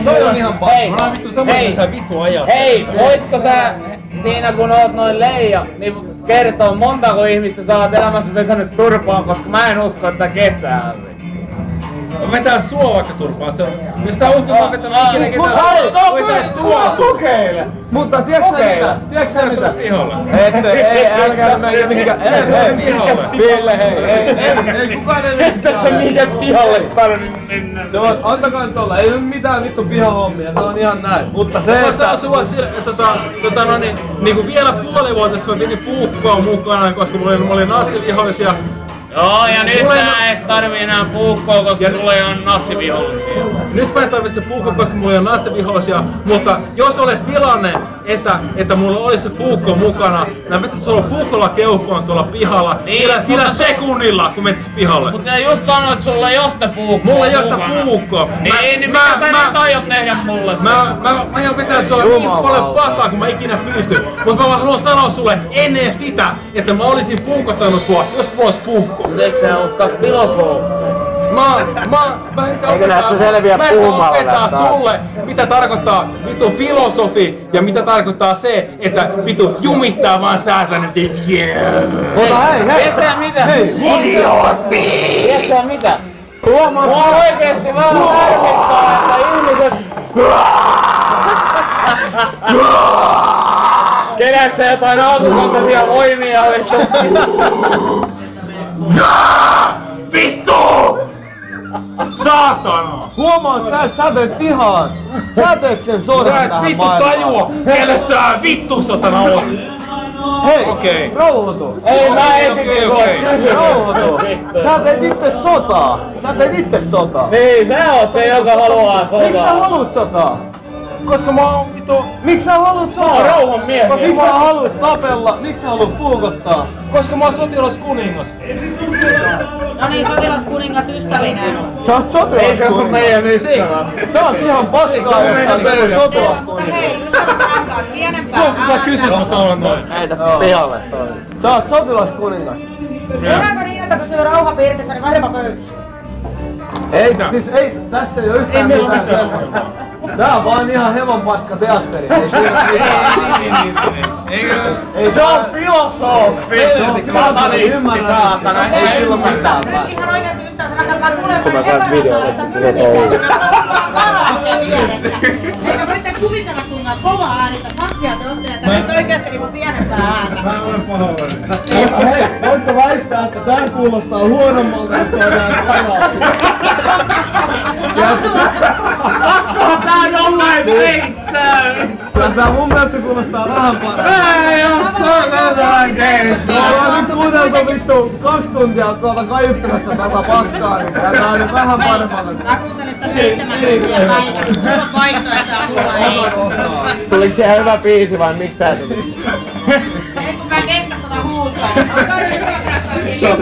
Toi on ihan paska. Mä oon vittu samoin, että sä vittu ajat. Hei, voitko sä siinä kun oot noin leija, niin kertoo montako ihmistä sä oot elämässä vetänyt turpaan, koska mä en usko, että ketään. Mä vetää sua vaikka turpaan, se on... Jos tää uskoo, mä vetän ikinä ketään. Vetää sua kokeile! Mutta tiedätkö mitä? Tiedätkö sä mitä? Pihalle. Ei, älkää mennä mihinkään. Ville, ei kukaan ei mene Tässä mikä pihalle tarvitse mennä. Se on, antakaa nyt olla, ei ole mitään vittu pihahommia, se on ihan näin. Mutta se, Mä sanon sua sille, että niinku vielä puoli vuotta sitten mä pidin puukkoa mukana, koska mulla oli natsivihollisia. Joo, ja nyt sä et tarvii enää puukkoa, koska sulla ei ole natsivihollisia. Nyt mä en tarvitse puukkoa, koska mulla ei ole natsivihollisia, mutta jos olisi tilanne, että mulla olisi se puukko mukana, mä vetäisin sulla puukolla keuhkoon tuolla pihalla, niin, sillä sekunnilla, kun menetis pihalle. Mutta just sanoit, että sulla ei ole sitä puukkoa. Mulla ei ole sitä puukkoa. Niin mitä sä nyt aiot tehdä mulle? Mä aion vetää sulla niin paljon pataa, kun mä ikinä pystyn. Mutta mä haluan sanoa sulle ennen sitä, että mä olisin puukottanut sua, jos mulla olisi puukko. Eikö sä olekaan filosofia? Eikö näistä selviä puhumalla sulle, mitä tarkoittaa vitu filosofi ja mitä tarkoittaa se, että vitu jumittaa vaan säätänyt. Mutta hei! Tiedätkö sä mitä? Idiootti! Tiedätkö sä mitä? Mua oikeesti vähän harmittaa, että ihmiset... Kerätkö sä jotain alkukantaisia voimia? Vittu! Saatana! Huomaat sä teet vihaan! Sä teet sen sodan Sä et tähän vittu maailmaan! tajua, kelle sä vittu sotana oot! Hei! Okei. Rauhoitu! Ei mä esitin sua kysymys! Rauhoitu! Sä teet itse sotaa! Sä teet itse sotaa! Niin, sä oot se, joka haluaa sotaa! Miksi sä haluut sotaa? Koska mä oon vittu... Miksi sä haluut sotaa? Mä oon rauhan mies! Miksi sä haluut tapella? Miksi sä haluut puukottaa? Koska mä oon sotilaskuningas. No niin, sotilaskuningas ystävineen. Sä oot Ei se ole sotilaskuningas! meidän ystävä! Sä oot ihan paskaa, jos sä oot Mutta sotilaskuningas! hei, ystävät rakkaat, pienempää Tuolta sä kysyt, mä sanon noin. Heitä pihalle toi. Sä oot sotilaskuningas! Tehdäänkö niin, että kun syö rauhapirtissä, niin vaihdetaan pöytiin? Ei, siis ei, tässä ei oo yhtään mitään sellaista. Tää on vaan ihan hevon paska teatteri. Ei siinä Ei Se on filosofi! Satanisti, saatana! Ei sillä mitään Nyt päästä. ihan oikeesti ystävät rakkaat, mä tulen tuonne epärakenteellista pyyniä, karaoke vieressä. Eikä voitte kuvitella kuinka kova äänistä sakkia te ootte, että nyt oikeesti niinku pienempää ääntä. Mä olen pahoillani. Hei, voitko väittää, että tää kuulostaa huonommalta, että tuodaan karaoke? Tää jollain peittää! Tää mun mielestä kuulostaa vähän paremmin. Mä en oo sotaan keistä! Me ollaan nyt kuunneltu vittu 2 tuntia tuolta kaiuttimesta tätä paskaa, niin tää on nyt vähän paremmalle. Mä kuuntelin sitä 7 tuntia päivässä, sulla on vaihtoehtoja, mulla ei. Tuliko siihen hyvä biisi vai miksi sä tulit? Ei kun mä en kestä tota huutaa. Olkaa nyt ystävät rakkaat hiljaa.